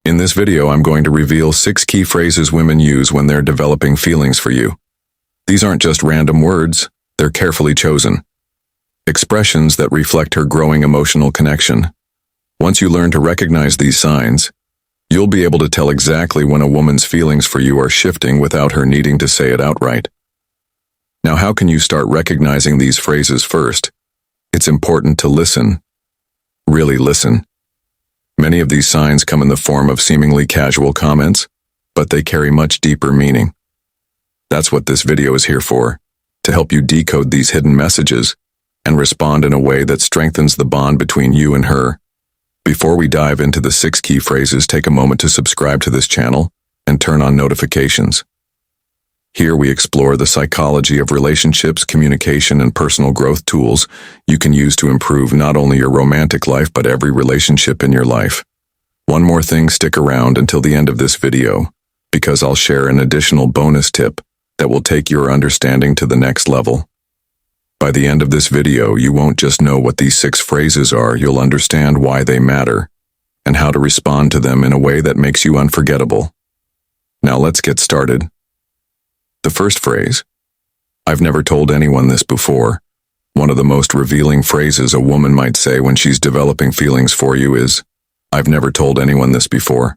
In this video, I'm going to reveal 6 key phrases women use when they're developing feelings for you. These aren't just random words, they're carefully chosen. Expressions that reflect her growing emotional connection. Once you learn to recognize these signs, you'll be able to tell exactly when a woman's feelings for you are shifting without her needing to say it outright. Now, how can you start recognizing these phrases first? It's important to listen. Really listen. Many of these signs come in the form of seemingly casual comments, but they carry much deeper meaning. That's what this video is here for, to help you decode these hidden messages and respond in a way that strengthens the bond between you and her. Before we dive into the 6 key phrases, take a moment to subscribe to this channel and turn on notifications. Here we explore the psychology of relationships, communication, and personal growth tools you can use to improve not only your romantic life but every relationship in your life. One more thing, stick around until the end of this video, because I'll share an additional bonus tip that will take your understanding to the next level. By the end of this video, you won't just know what these 6 phrases are, you'll understand why they matter and how to respond to them in a way that makes you unforgettable. Now let's get started. The first phrase, I've never told anyone this before. One of the most revealing phrases a woman might say when she's developing feelings for you is, I've never told anyone this before.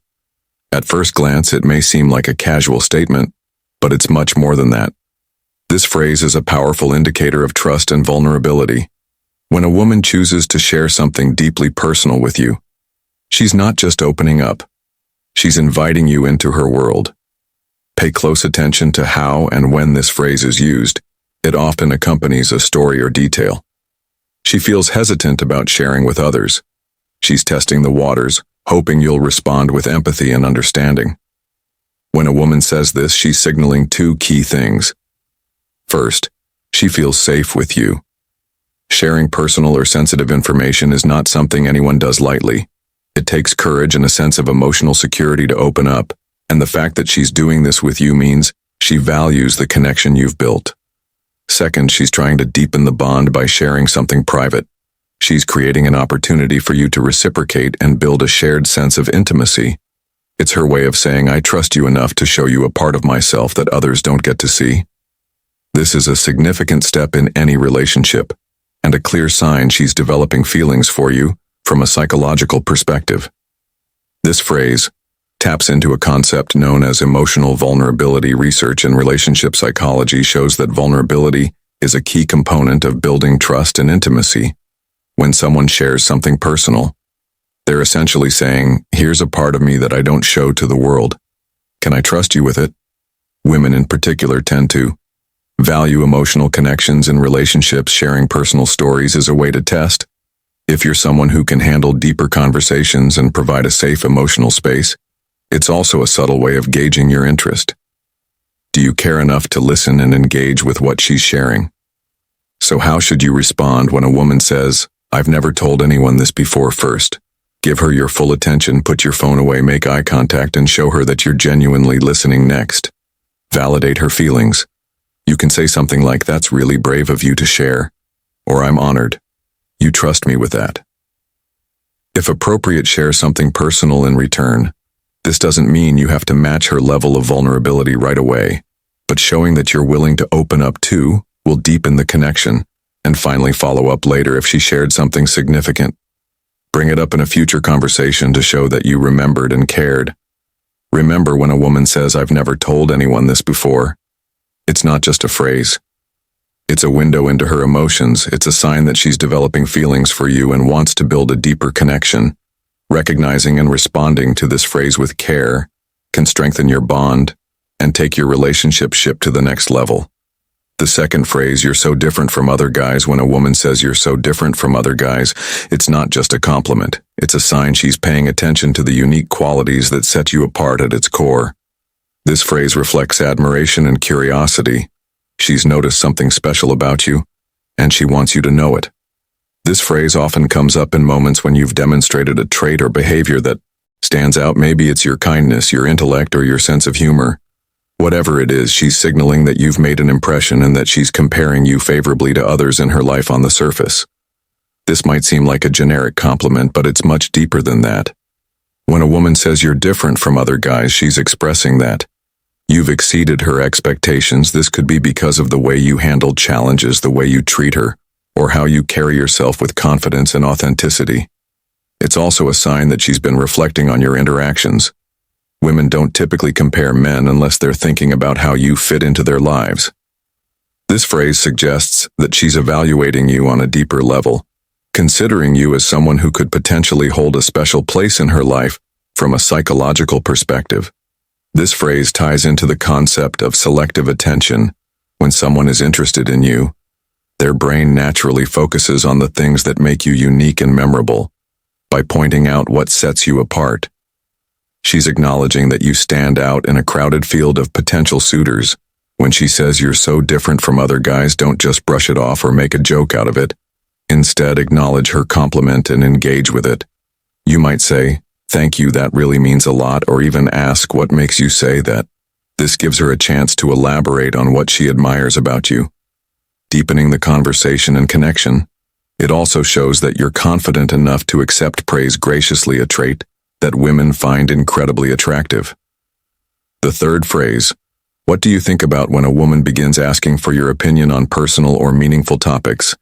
At first glance, it may seem like a casual statement, but it's much more than that. This phrase is a powerful indicator of trust and vulnerability. When a woman chooses to share something deeply personal with you, she's not just opening up. She's inviting you into her world. Pay close attention to how and when this phrase is used. It often accompanies a story or detail. She feels hesitant about sharing with others. She's testing the waters, hoping you'll respond with empathy and understanding. When a woman says this, she's signaling 2 key things. First, she feels safe with you. Sharing personal or sensitive information is not something anyone does lightly. It takes courage and a sense of emotional security to open up. And the fact that she's doing this with you means she values the connection you've built. Second, she's trying to deepen the bond by sharing something private. She's creating an opportunity for you to reciprocate and build a shared sense of intimacy. It's her way of saying, I trust you enough to show you a part of myself that others don't get to see. This is a significant step in any relationship, and a clear sign she's developing feelings for you from a psychological perspective. This phrase taps into a concept known as emotional vulnerability. Research in relationship psychology shows that vulnerability is a key component of building trust and intimacy. When someone shares something personal, they're essentially saying, here's a part of me that I don't show to the world. Can I trust you with it? Women in particular tend to value emotional connections in relationships. Sharing personal stories is a way to test if you're someone who can handle deeper conversations and provide a safe emotional space. It's also a subtle way of gauging your interest. Do you care enough to listen and engage with what she's sharing? So how should you respond when a woman says, I've never told anyone this before? First, give her your full attention, put your phone away, make eye contact, and show her that you're genuinely listening. Next, validate her feelings. You can say something like, that's really brave of you to share, or I'm honored. You trust me with that. If appropriate, share something personal in return. This doesn't mean you have to match her level of vulnerability right away, but showing that you're willing to open up too will deepen the connection. And finally, follow up later if she shared something significant. Bring it up in a future conversation to show that you remembered and cared. Remember, when a woman says, I've never told anyone this before, it's not just a phrase. It's a window into her emotions. It's a sign that she's developing feelings for you and wants to build a deeper connection. Recognizing and responding to this phrase with care can strengthen your bond and take your relationship to the next level. The second phrase, you're so different from other guys. When a woman says you're so different from other guys, it's not just a compliment. It's a sign she's paying attention to the unique qualities that set you apart at its core. This phrase reflects admiration and curiosity. She's noticed something special about you, and she wants you to know it. This phrase often comes up in moments when you've demonstrated a trait or behavior that stands out. Maybe it's your kindness, your intellect, or your sense of humor. Whatever it is, she's signaling that you've made an impression and that she's comparing you favorably to others in her life. On the surface, this might seem like a generic compliment, but it's much deeper than that. When a woman says you're different from other guys, she's expressing that you've exceeded her expectations. This could be because of the way you handle challenges, the way you treat her, or how you carry yourself with confidence and authenticity. It's also a sign that she's been reflecting on your interactions. Women don't typically compare men unless they're thinking about how you fit into their lives. This phrase suggests that she's evaluating you on a deeper level, considering you as someone who could potentially hold a special place in her life from a psychological perspective. This phrase ties into the concept of selective attention. When someone is interested in you, their brain naturally focuses on the things that make you unique and memorable, by pointing out what sets you apart. She's acknowledging that you stand out in a crowded field of potential suitors. When she says you're so different from other guys, don't just brush it off or make a joke out of it. Instead, acknowledge her compliment and engage with it. You might say, "Thank you, that really means a lot," or even ask what makes you say that. This gives her a chance to elaborate on what she admires about you, deepening the conversation and connection. It also shows that you're confident enough to accept praise graciously, a trait that women find incredibly attractive. The third phrase, what do you think about when a woman begins asking for your opinion on personal or meaningful topics?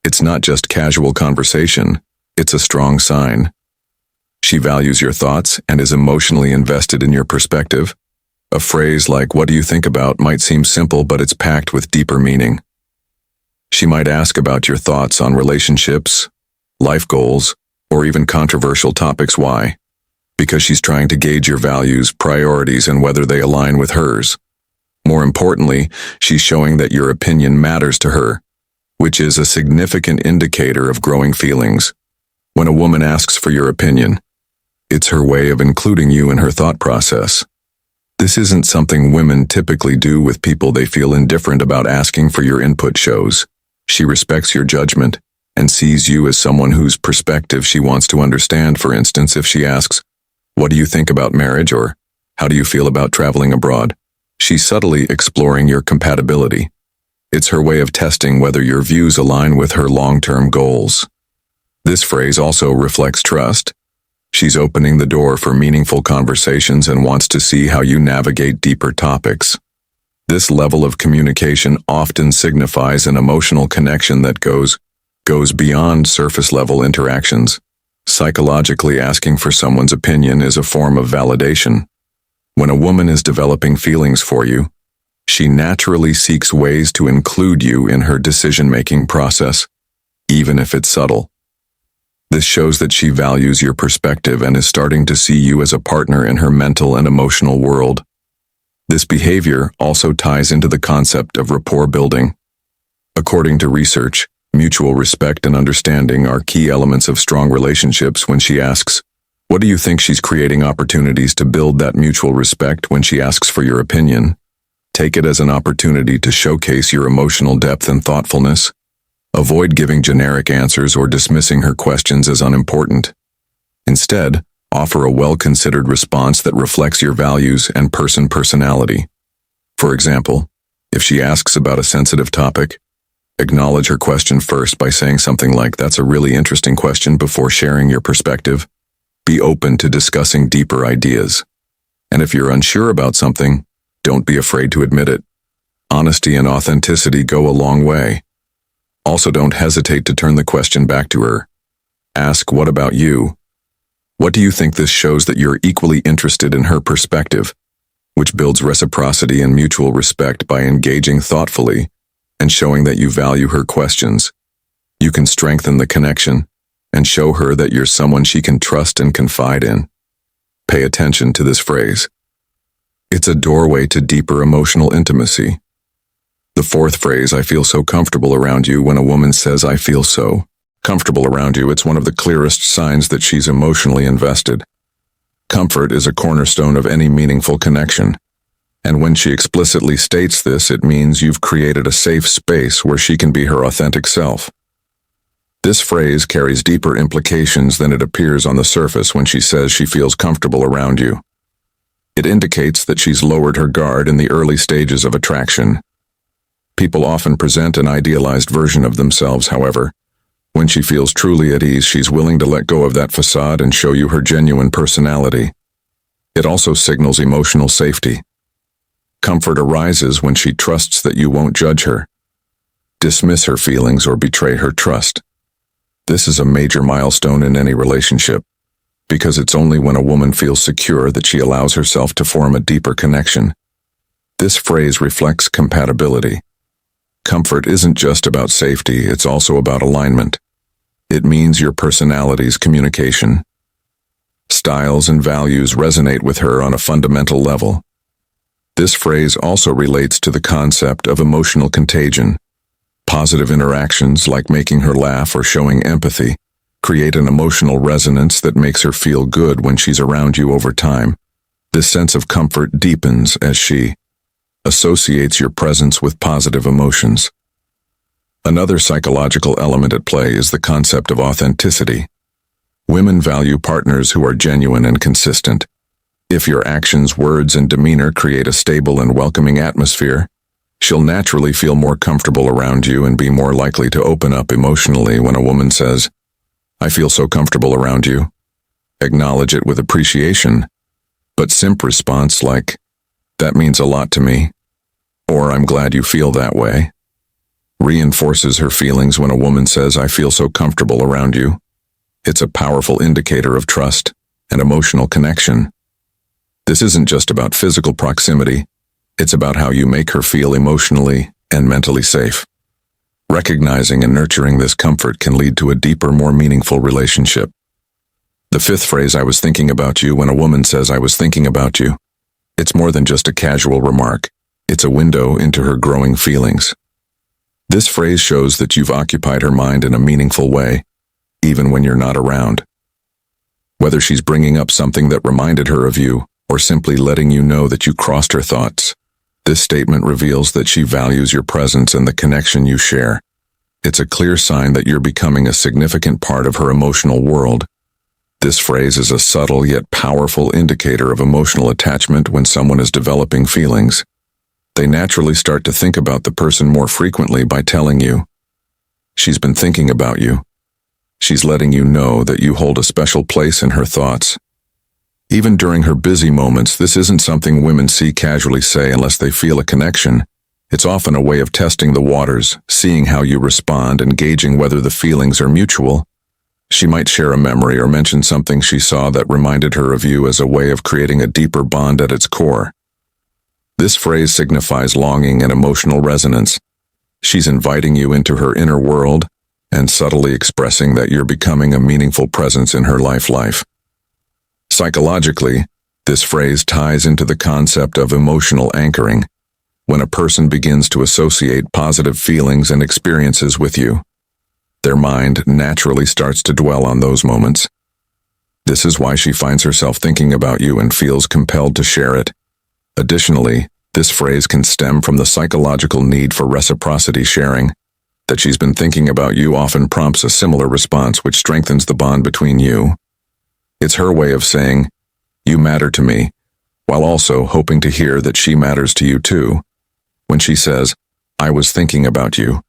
It's not just casual conversation, it's a strong sign. She values your thoughts and is emotionally invested in your perspective. A phrase like, "What do you think about?" might seem simple, but it's packed with deeper meaning. She might ask about your thoughts on relationships, life goals, or even controversial topics. Why? Because she's trying to gauge your values, priorities, and whether they align with hers. More importantly, she's showing that your opinion matters to her, which is a significant indicator of growing feelings. When a woman asks for your opinion, it's her way of including you in her thought process. This isn't something women typically do with people they feel indifferent about. Asking for your input shows she respects your judgment and sees you as someone whose perspective she wants to understand. For instance, if she asks, "What do you think about marriage?" or "How do you feel about traveling abroad?" she's subtly exploring your compatibility. It's her way of testing whether your views align with her long-term goals. This phrase also reflects trust. She's opening the door for meaningful conversations and wants to see how you navigate deeper topics. This level of communication often signifies an emotional connection that goes beyond surface-level interactions. Psychologically, asking for someone's opinion is a form of validation. When a woman is developing feelings for you, she naturally seeks ways to include you in her decision-making process, even if it's subtle. This shows that she values your perspective and is starting to see you as a partner in her mental and emotional world. This behavior also ties into the concept of rapport building. According to research, mutual respect and understanding are key elements of strong relationships. When she asks, "What do you think?" she's creating opportunities to build that mutual respect. When she asks for your opinion, take it as an opportunity to showcase your emotional depth and thoughtfulness. Avoid giving generic answers or dismissing her questions as unimportant. Instead, offer a well-considered response that reflects your values and personality. For example, if she asks about a sensitive topic, acknowledge her question first by saying something like, "That's a really interesting question," before sharing your perspective. Be open to discussing deeper ideas. And if you're unsure about something, don't be afraid to admit it. Honesty and authenticity go a long way. Also, don't hesitate to turn the question back to her. Ask, "What about you? What do you think?" This shows that you're equally interested in her perspective, which builds reciprocity and mutual respect. By engaging thoughtfully and showing that you value her questions, you can strengthen the connection and show her that you're someone she can trust and confide in. Pay attention to this phrase. It's a doorway to deeper emotional intimacy. The fourth phrase, "I feel so comfortable around you." When a woman says, "I feel so comfortable around you," it's one of the clearest signs that she's emotionally invested. Comfort is a cornerstone of any meaningful connection. And when she explicitly states this, it means you've created a safe space where she can be her authentic self. This phrase carries deeper implications than it appears on the surface. When she says she feels comfortable around you, it indicates that she's lowered her guard in the early stages of attraction. People often present an idealized version of themselves, however, When she feels truly at ease, she's willing to let go of that facade and show you her genuine personality. It also signals emotional safety. Comfort arises when she trusts that you won't judge her, dismiss her feelings, or betray her trust. This is a major milestone in any relationship, because it's only when a woman feels secure that she allows herself to form a deeper connection. This phrase reflects compatibility. Comfort isn't just about safety, it's also about alignment. It means your personality's communication, styles, and values resonate with her on a fundamental level. This phrase also relates to the concept of emotional contagion. Positive interactions, like making her laugh or showing empathy, create an emotional resonance that makes her feel good when she's around you over time. This sense of comfort deepens as she associates your presence with positive emotions. Another psychological element at play is the concept of authenticity. Women value partners who are genuine and consistent. If your actions, words, and demeanor create a stable and welcoming atmosphere, she'll naturally feel more comfortable around you and be more likely to open up emotionally. When a woman says, "I feel so comfortable around you," acknowledge it with appreciation, but simple response like, "That means a lot to me," or "I'm glad you feel that way," reinforces her feelings. When a woman says, "I feel so comfortable around you," it's a powerful indicator of trust and emotional connection. This isn't just about physical proximity, it's about how you make her feel emotionally and mentally safe. Recognizing and nurturing this comfort can lead to a deeper, more meaningful relationship. The fifth phrase, "I was thinking about you." When a woman says, "I was thinking about you," it's more than just a casual remark. It's a window into her growing feelings. This phrase shows that you've occupied her mind in a meaningful way, even when you're not around. Whether she's bringing up something that reminded her of you, or simply letting you know that you crossed her thoughts, this statement reveals that she values your presence and the connection you share. It's a clear sign that you're becoming a significant part of her emotional world. This phrase is a subtle yet powerful indicator of emotional attachment. When someone is developing feelings, they naturally start to think about the person more frequently. By telling you, "She's been thinking about you," she's letting you know that you hold a special place in her thoughts. Even during her busy moments, this isn't something women casually say unless they feel a connection. It's often a way of testing the waters, seeing how you respond, and gauging whether the feelings are mutual. She might share a memory or mention something she saw that reminded her of you, as a way of creating a deeper bond at its core. This phrase signifies longing and emotional resonance. She's inviting you into her inner world and subtly expressing that you're becoming a meaningful presence in her life. Psychologically, this phrase ties into the concept of emotional anchoring. When a person begins to associate positive feelings and experiences with you, their mind naturally starts to dwell on those moments. This is why she finds herself thinking about you and feels compelled to share it. Additionally, this phrase can stem from the psychological need for reciprocity. Sharing that she's been thinking about you often prompts a similar response, which strengthens the bond between you. It's her way of saying, "You matter to me," while also hoping to hear that she matters to you too. When she says, "I was thinking about you,"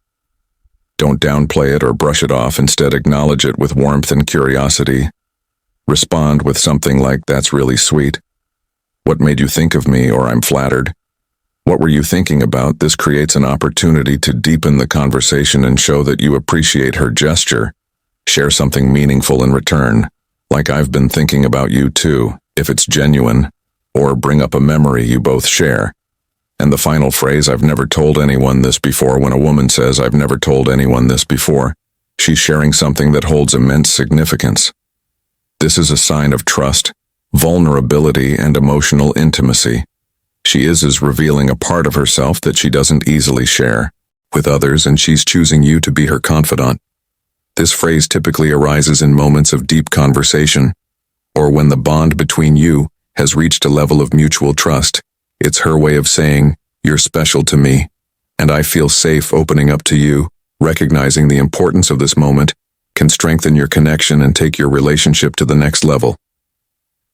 don't downplay it or brush it off. Instead, acknowledge it with warmth and curiosity. Respond with something like, "That's really sweet. What made you think of me?" or "I'm flattered. What were you thinking about?" This creates an opportunity to deepen the conversation and show that you appreciate her gesture. Share something meaningful in return, like, "I've been thinking about you too," if it's genuine, or bring up a memory you both share. And the final phrase, "I've never told anyone this before." When a woman says, "I've never told anyone this before," she's sharing something that holds immense significance. This is a sign of trust, vulnerability, and emotional intimacy. She is revealing a part of herself that she doesn't easily share with others, and she's choosing you to be her confidant. This phrase typically arises in moments of deep conversation, or when the bond between you has reached a level of mutual trust. It's her way of saying, "You're special to me, and I feel safe opening up to you." Recognizing the importance of this moment can strengthen your connection and take your relationship to the next level.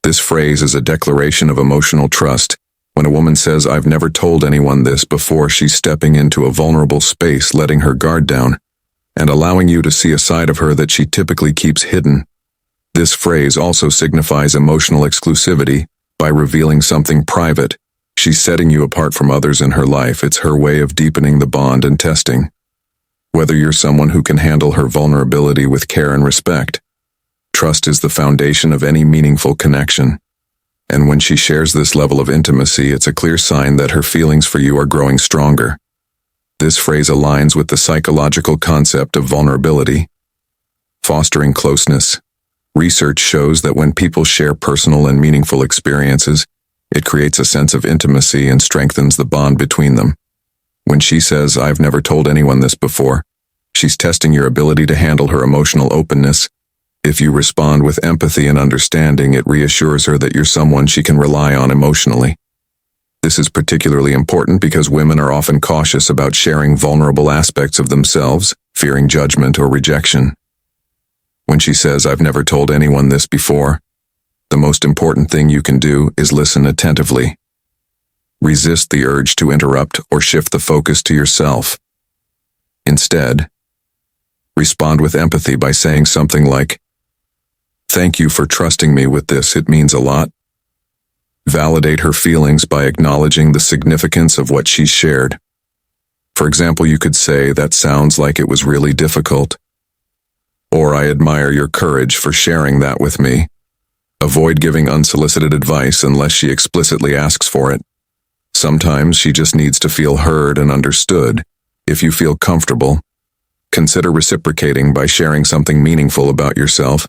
This phrase is a declaration of emotional trust. When a woman says, "I've never told anyone this before," she's stepping into a vulnerable space, letting her guard down. and allowing you to see a side of her that she typically keeps hidden. This phrase also signifies emotional exclusivity. By revealing something private, she's setting you apart from others in her life. It's her way of deepening the bond and testing whether you're someone who can handle her vulnerability with care and respect. Trust is the foundation of any meaningful connection. And when she shares this level of intimacy, it's a clear sign that her feelings for you are growing stronger. This phrase aligns with the psychological concept of vulnerability, fostering closeness. Research shows that when people share personal and meaningful experiences, it creates a sense of intimacy and strengthens the bond between them. When she says, "I've never told anyone this before," she's testing your ability to handle her emotional openness. If you respond with empathy and understanding, it reassures her that you're someone she can rely on emotionally. This is particularly important because women are often cautious about sharing vulnerable aspects of themselves, fearing judgment or rejection. When she says, "I've never told anyone this before," the most important thing you can do is listen attentively. Resist the urge to interrupt or shift the focus to yourself. Instead, respond with empathy by saying something like, "Thank you for trusting me with this, it means a lot." Validate her feelings by acknowledging the significance of what she's shared. For example, you could say, "That sounds like it was really difficult," or "I admire your courage for sharing that with me." Avoid giving unsolicited advice unless she explicitly asks for it. Sometimes she just needs to feel heard and understood. If you feel comfortable, consider reciprocating by sharing something meaningful about yourself.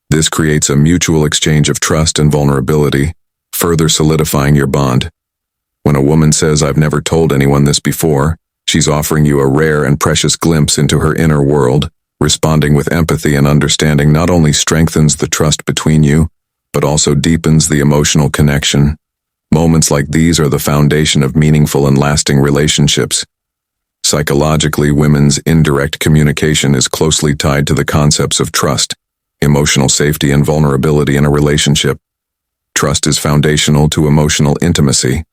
This creates a mutual exchange of trust and vulnerability, further solidifying your bond. When a woman says, "I've never told anyone this before," she's offering you a rare and precious glimpse into her inner world. Responding with empathy and understanding not only strengthens the trust between you, but also deepens the emotional connection. Moments like these are the foundation of meaningful and lasting relationships. Psychologically, women's indirect communication is closely tied to the concepts of trust, emotional safety, and vulnerability in a relationship. Trust is foundational to emotional intimacy.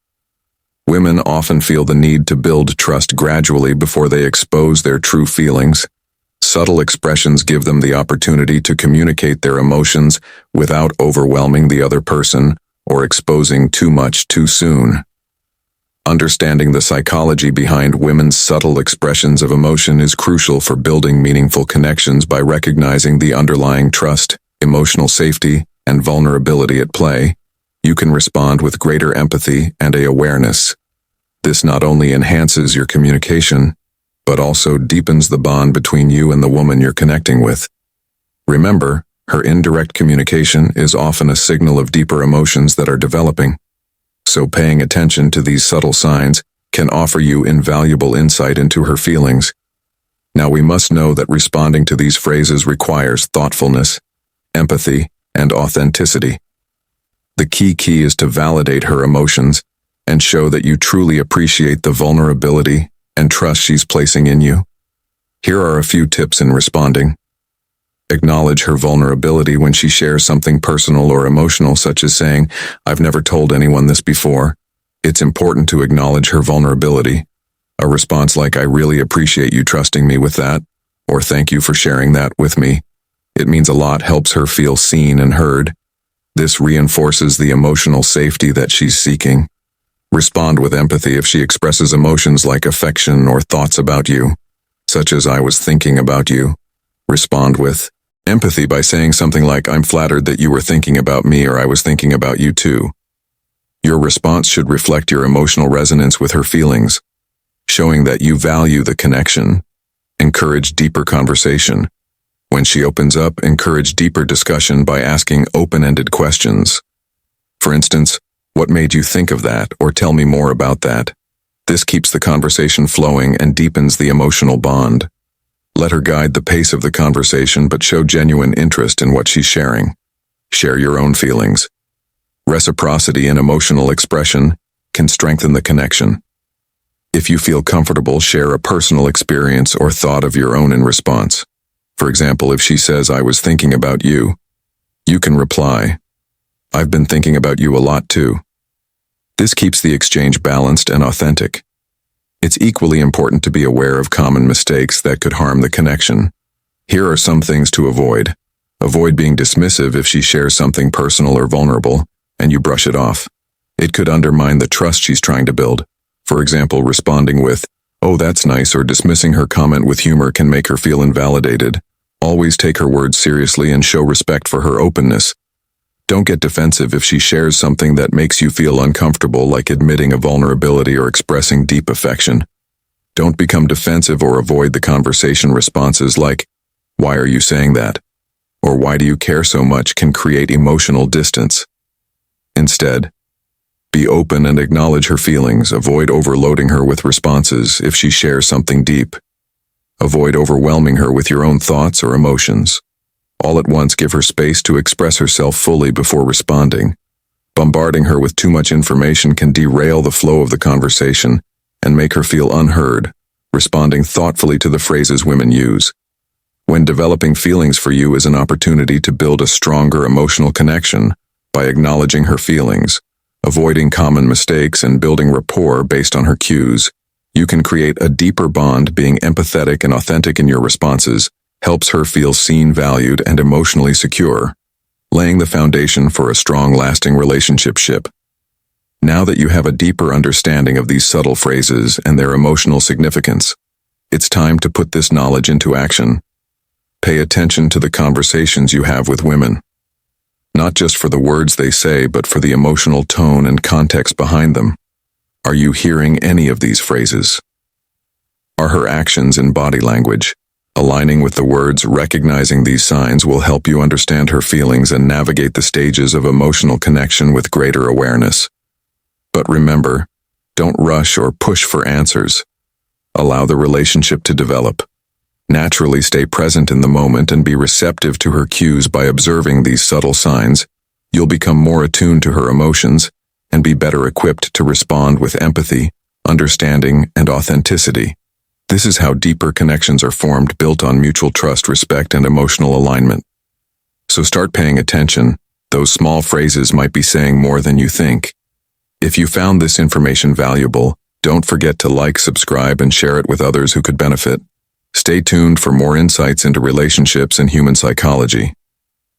Women often feel the need to build trust gradually before they expose their true feelings. Subtle expressions give them the opportunity to communicate their emotions without overwhelming the other person or exposing too much too soon. Understanding the psychology behind women's subtle expressions of emotion is crucial for building meaningful connections. By recognizing the underlying trust, emotional safety, and vulnerability at play, you can respond with greater empathy and awareness. This not only enhances your communication, but also deepens the bond between you and the woman you're connecting with. Remember, her indirect communication is often a signal of deeper emotions that are developing. So paying attention to these subtle signs can offer you invaluable insight into her feelings. Now we must know that responding to these phrases requires thoughtfulness, empathy, and authenticity. The key is to validate her emotions and show that you truly appreciate the vulnerability and trust she's placing in you. Here are a few tips in responding. Acknowledge her vulnerability when she shares something personal or emotional, such as saying, "I've never told anyone this before." It's important to acknowledge her vulnerability. A response like, "I really appreciate you trusting me with that," or "Thank you for sharing that with me." It means a lot, helps her feel seen and heard. This reinforces the emotional safety that she's seeking. Respond with empathy if she expresses emotions like affection or thoughts about you, such as "I was thinking about you." Respond with empathy by saying something like, "I'm flattered that you were thinking about me," or "I was thinking about you too." Your response should reflect your emotional resonance with her feelings, showing that you value the connection. Encourage deeper conversation. When she opens up, encourage deeper discussion by asking open-ended questions. For instance, "What made you think of that?" or "Tell me more about that." This keeps the conversation flowing and deepens the emotional bond. Let her guide the pace of the conversation, but show genuine interest in what she's sharing. Share your own feelings. Reciprocity in emotional expression can strengthen the connection. If you feel comfortable, share a personal experience or thought of your own in response. For example, if she says, "I was thinking about you," you can reply, "I've been thinking about you a lot too." This keeps the exchange balanced and authentic. It's equally important to be aware of common mistakes that could harm the connection. Here are some things to avoid. Avoid being dismissive if she shares something personal or vulnerable, and you brush it off. It could undermine the trust she's trying to build. For example, responding with, "Oh, that's nice," or dismissing her comment with humor can make her feel invalidated. Always take her words seriously and show respect for her openness. Don't get defensive if she shares something that makes you feel uncomfortable, like admitting a vulnerability or expressing deep affection. Don't become defensive or avoid the conversation. Responses like, "Why are you saying that?" or "Why do you care so much?" can create emotional distance. Instead, be open and acknowledge her feelings. Avoid overloading her with responses if she shares something deep. Avoid overwhelming her with your own thoughts or emotions. All at once, give her space to express herself fully before responding. Bombarding her with too much information can derail the flow of the conversation and make her feel unheard. Responding thoughtfully to the phrases women use. When developing feelings for you is an opportunity to build a stronger emotional connection by acknowledging her feelings, avoiding common mistakes, and building rapport based on her cues, you can create a deeper bond. Being empathetic and authentic in your responses helps her feel seen, valued, and emotionally secure, laying the foundation for a strong, lasting relationship. Now that you have a deeper understanding of these subtle phrases and their emotional significance, it's time to put this knowledge into action. Pay attention to the conversations you have with women. Not just for the words they say, but for the emotional tone and context behind them. Are you hearing any of these phrases? Are her actions and body language aligning with the words? Recognizing these signs will help you understand her feelings and navigate the stages of emotional connection with greater awareness. But remember, don't rush or push for answers. Allow the relationship to develop. Naturally stay present in the moment and be receptive to her cues. By observing these subtle signs, you'll become more attuned to her emotions and be better equipped to respond with empathy, understanding, and authenticity. This is how deeper connections are formed, built on mutual trust, respect, and emotional alignment. So start paying attention. Those small phrases might be saying more than you think. If you found this information valuable, don't forget to like, subscribe, and share it with others who could benefit. Stay tuned for more insights into relationships and human psychology.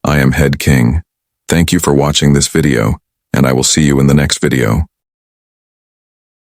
I am Head King. Thank you for watching this video, and I will see you in the next video.